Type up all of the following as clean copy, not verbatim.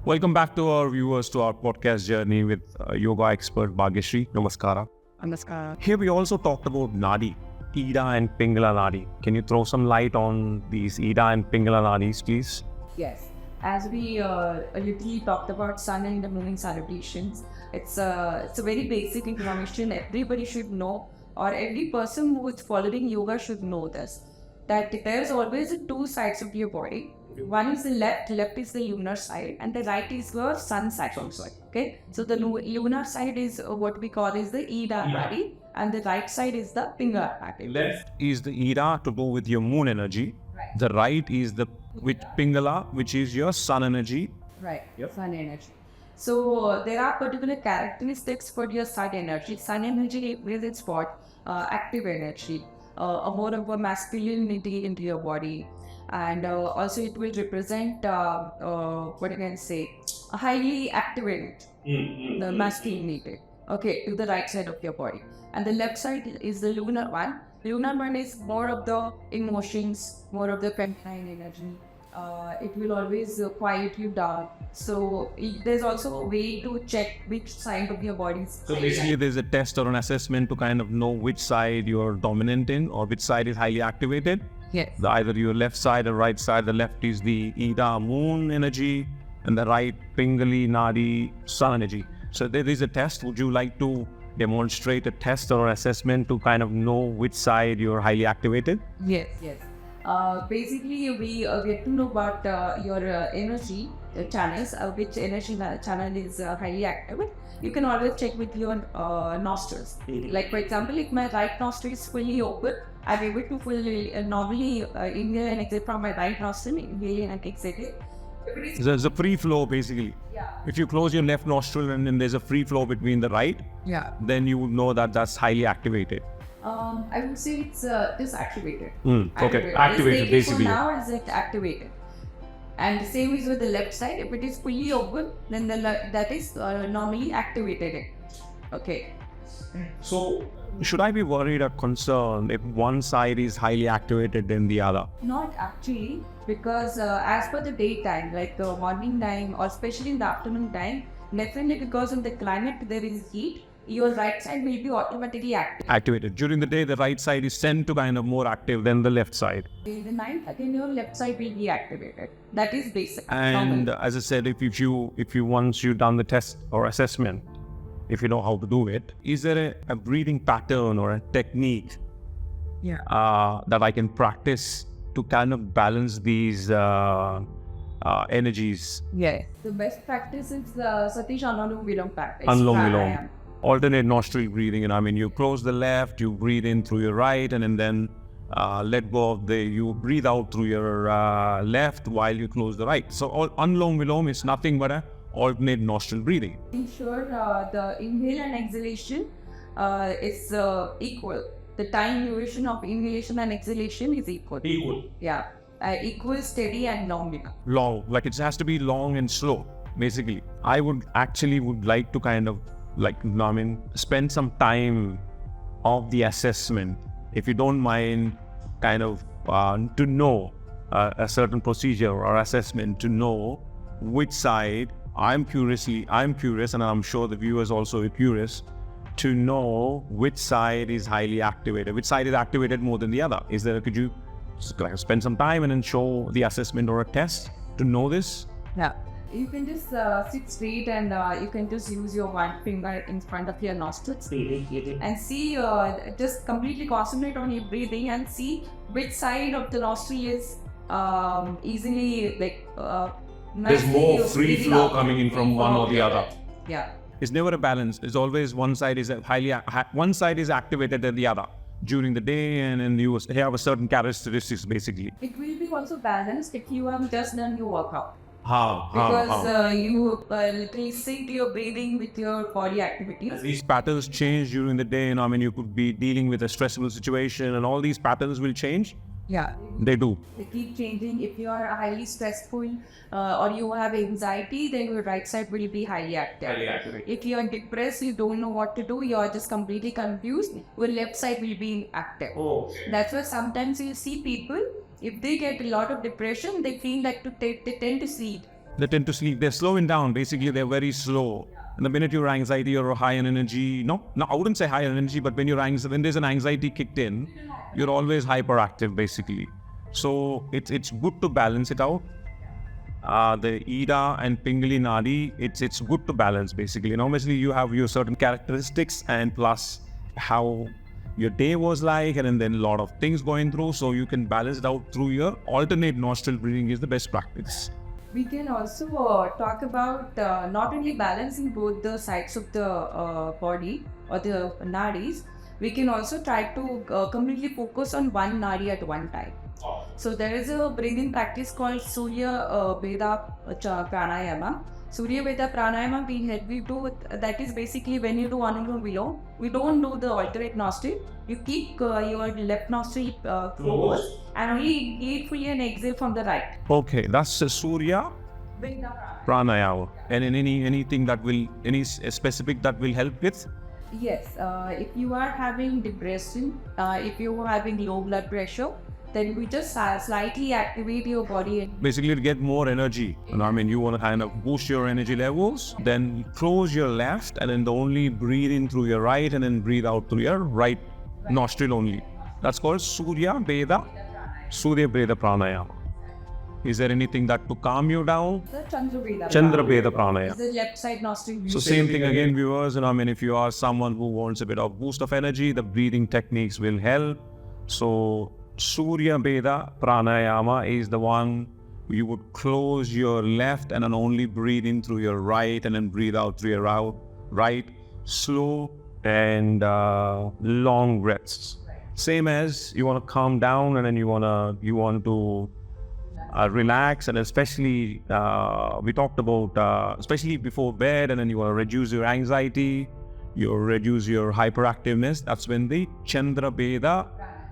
Welcome back to our viewers to our podcast journey with yoga expert Bhagyashree. Namaskara. Namaskar. Here we also talked about Nadi, Ida and Pingala Nadi. Can you throw some light on these Ida and Pingala Nadis, please? Yes, as we literally talked about sun and the moon celebrations, it's a very basic information everybody should know, or every person who is following yoga should know this. That there's always two sides of your body. One is the left is the lunar side, and the right is your sun side. Okay, so the lunar side is what we call is the Ida body, and the right side is the Pingala body. Left is the Ida to go with your moon energy. Right. The right is the with Pingala, which is your sun energy. Right, Yep. sun energy. So there are particular characteristics for your sun energy. Sun energy is its what? Active energy, a more of a masculinity into your body, and also it will represent what I can say, a highly activated, the masculinity. Okay, to the right side of your body, and the left side is the lunar one. Lunar one is more of the emotions, more of the feminine energy. It will always quiet you down. So there's also a way to check which side of your body is. So basically, there's a test or an assessment to kind of know which side you're dominant in or which side is highly activated. Yes. Either your left side or right side. The left is the Ida moon energy, and the right Pingali Nadi sun energy. So there is a test. Would you like to demonstrate a test or assessment to kind of know which side you're highly activated? Yes. Basically, we get to know about your energy channels, which energy channel is highly active. You can always check with your nostrils. Like for example, if my right nostril is fully open, I'm able to fully normally inhale and exhale from my right nostril, inhale and exhale it. If it is, There's a free flow basically. yeah. If you close your left nostril and then there's a free flow between the right, Yeah. then you would know that that's highly activated. I would say it's disactivated. Okay, Activated. activated For basically. now, is it activated? And the same is with the left side. If it is fully open, then that is normally activated. Okay. So should I be worried or concerned if one side is highly activated than the other? Not actually, because as per the daytime, like the morning time or especially in the afternoon time, definitely because of the climate there is heat, your right side will be automatically active. Activated. During the day, the right side is tend to kind of more active than the left side. In the night, again your left side will be activated. That is basic. And normal. as I said, if you once you've done the test or assessment, if you know how to do it, is there a breathing pattern or a technique Yeah. that I can practice to kind of balance these energies? Yes. The best practice is Satish Anulom Vilom practice. Anulom Pranayama. Vilom. Alternate nostril breathing. And I mean, you close the left, you breathe in through your right, and then let go of you breathe out through your left while you close the right. So Anulom Vilom is nothing but a alternate nostril breathing. Ensure the inhale and exhalation is equal. The time duration of inhalation and exhalation is equal. Equal. Yeah. Equal, steady, and long enough. Long, like it has to be long and slow, basically. I would like to kind of spend some time of the assessment, if you don't mind, kind of to know a certain procedure or assessment to know which side. I'm curious, and I'm sure the viewers also are curious to know which side is highly activated, which side is activated more than the other. Could you spend some time and then show the assessment or a test to know this? Yeah. You can just sit straight and you can just use your one finger in front of your nostrils and see, just completely concentrate on your breathing and see which side of the nostril is easily There's more free flow coming in from one or the other. Yeah. It's never a balance. It's always one side is one side is activated than the other during the day, and then you have a certain characteristics basically. It will be also balanced if you have just done your workout. How? Because you literally sync your breathing with your body activities. These patterns change during the day, and I mean, you could be dealing with a stressful situation, and all these patterns will change. Yeah. They do. They keep changing. If you are highly stressful or you have anxiety, then your right side will be highly active. If you are depressed, you don't know what to do, you are just completely confused, your left side will be active. Oh. That's why sometimes you see people, if they get a lot of depression, they feel like they tend to sleep. They tend to sleep. They're slowing down. Basically, they're very slow. And the minute your anxiety or high in energy, no, I wouldn't say high in energy, but when there's an anxiety kicked in, you're always hyperactive, basically. So it's good to balance it out. The Ida and Pingli Nadi, it's good to balance, basically. And obviously, you have your certain characteristics and plus how your day was like, and then a lot of things going through. So you can balance it out through your alternate nostril breathing is the best practice. We can also talk about not only balancing both the sides of the body or the nadis, we can also try to completely focus on one nadi at one time. So there is a breathing practice called Surya Veda Pranayama. Surya Veda Pranayama we help you do that is basically when you do Anulom Vilom, we don't do the alternate nostril. You keep your left nostril closed and only breathe fully and exhale from the right. Okay, that's a Surya Veda Pranayama. And in anything that will, any specific that will help with? Yes, if you are having depression, if you are having low blood pressure, then we just slightly activate your body. Basically to get more energy. I mean, you want to kind of boost your energy levels, then close your left and then only breathe in through your right and then breathe out through your right nostril only. That's called Surya Veda Pranayama. Is there anything that to calm you down? The Chandra Veda Pranayama. Is the left side nostril. So same thing again, viewers. I mean, if you are someone who wants a bit of boost of energy, the breathing techniques will help. So Surya Veda Pranayama is the one you would close your left and then only breathe in through your right and then breathe out through your right. Slow and long breaths. Same as you want to calm down and then you want to relax, and especially we talked about especially before bed, and then you want to reduce your anxiety, you reduce your hyperactiveness. That's when the Chandra Veda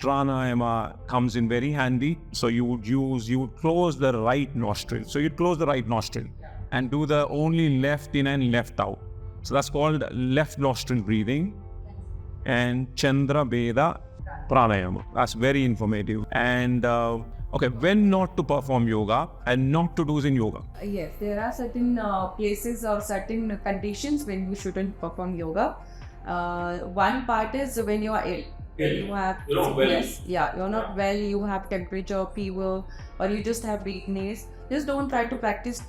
Pranayama comes in very handy. So you would close the right nostril. So you'd close the right nostril and do the only left in and left out. So that's called left nostril breathing and Chandra Veda Pranayama. That's very informative. And okay, when not to perform yoga and not to do in yoga? Yes, there are certain places or certain conditions when you shouldn't perform yoga. One part is when you are ill. You have sickness, you're not well, you have temperature, fever, or you just have weakness. Just don't try to practice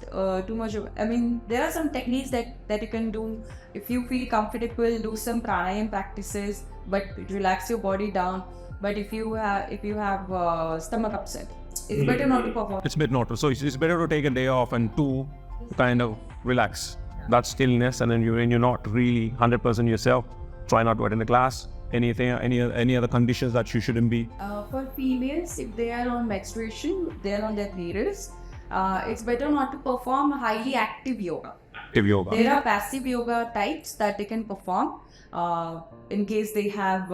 too much. I mean, there are some techniques that you can do. If you feel comfortable, do some pranayama practices, but relax your body down. But if you have stomach upset, it's better not to perform. It's better not to. So it's better to take a day off and to kind of relax. That stillness, and then you're not really 100% yourself. Try not to attend the class. Any other conditions that you shouldn't be? For females, if they are on menstruation, they are on their periods, it's better not to perform highly active yoga. There are passive yoga types that they can perform in case they have,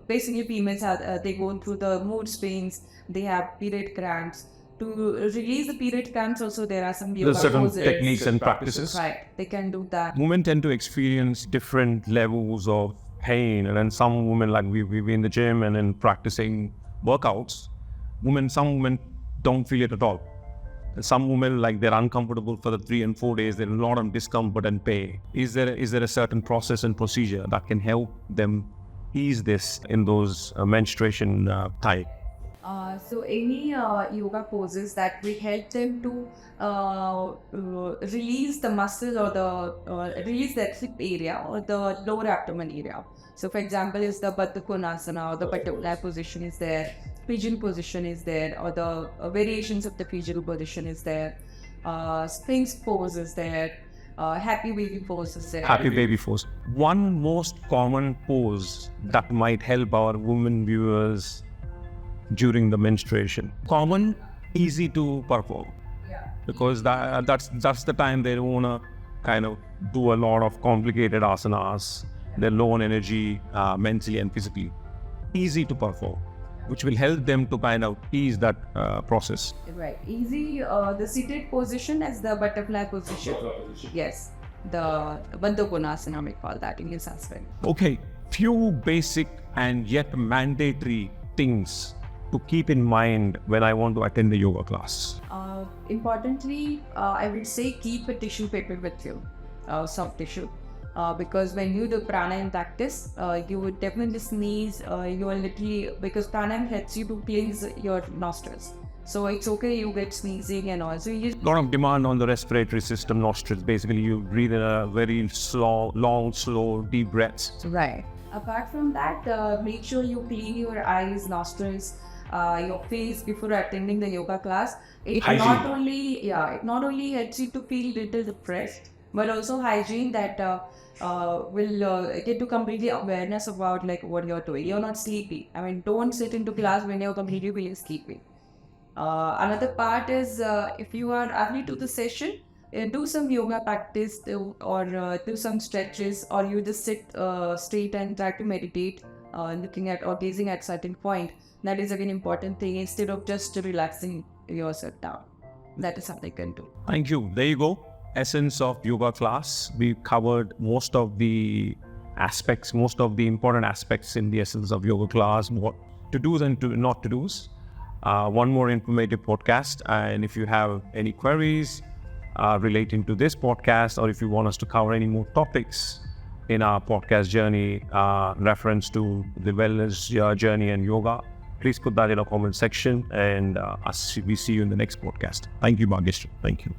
basically females they go through the mood swings, they have period cramps. To release the period cramps also there are some yoga certain poses. Techniques and practices. Right, they can do that. Women tend to experience different levels of pain, and then some women, like we be in the gym and then practicing workouts, some women don't feel it at all. And some women, like, they're uncomfortable for the 3 and 4 days, there's a lot of discomfort and pain. Is there a certain process and procedure that can help them ease this in those menstruation time? So any yoga poses that will help them to release the muscle or the release the hip area or the lower abdomen area. So for example, is the Baddha Konasana or the butterfly position is there, pigeon position is there, or the variations of the pigeon position is there, Sphinx pose is there, happy baby pose is there. Happy baby pose. One most common pose that might help our women viewers during the menstruation. Common, easy to perform. Because that's the time they don't want to kind of do a lot of complicated asanas. They're low on energy mentally and physically. Easy to perform, which will help them to kind of ease that process. Right. Easy, the seated position as the butterfly position. Yes. The Baddha Konasana, we call that in this aspect. Okay, few basic and yet mandatory things to keep in mind when I want to attend the yoga class? Importantly, I would say keep a tissue paper with you, soft tissue. Because when you do pranayam practice, you would definitely sneeze. You are literally, because pranayam helps you to cleanse your nostrils. So it's okay you get sneezing and all. So you just A lot of demand on the respiratory system, nostrils. Basically, you breathe in a very slow, long, slow, deep breaths. right. Apart from that, make sure you clean your eyes, nostrils, your face before attending the yoga class. It Hygiene. it not only helps you to feel little refreshed, but also hygiene that will get to completely awareness about like what you're doing. You're not sleepy. I mean, don't sit into class when you're completely feeling sleepy. Another part is if you are early to the session, do some yoga practice or do some stretches, or you just sit straight and try to meditate, looking at or gazing at certain point. That is again important thing instead of just relaxing yourself down. That is something you can do. Thank you. There you go. Essence of yoga class. We covered most of the aspects, most of the important aspects in the essence of yoga class, what to do's and to not to do's. One more informative podcast. And if you have any queries relating to this podcast, or if you want us to cover any more topics in our podcast journey, reference to the wellness journey and yoga, please put that in our comment section, and we see you in the next podcast. Thank you, Bhageshwar. Thank you.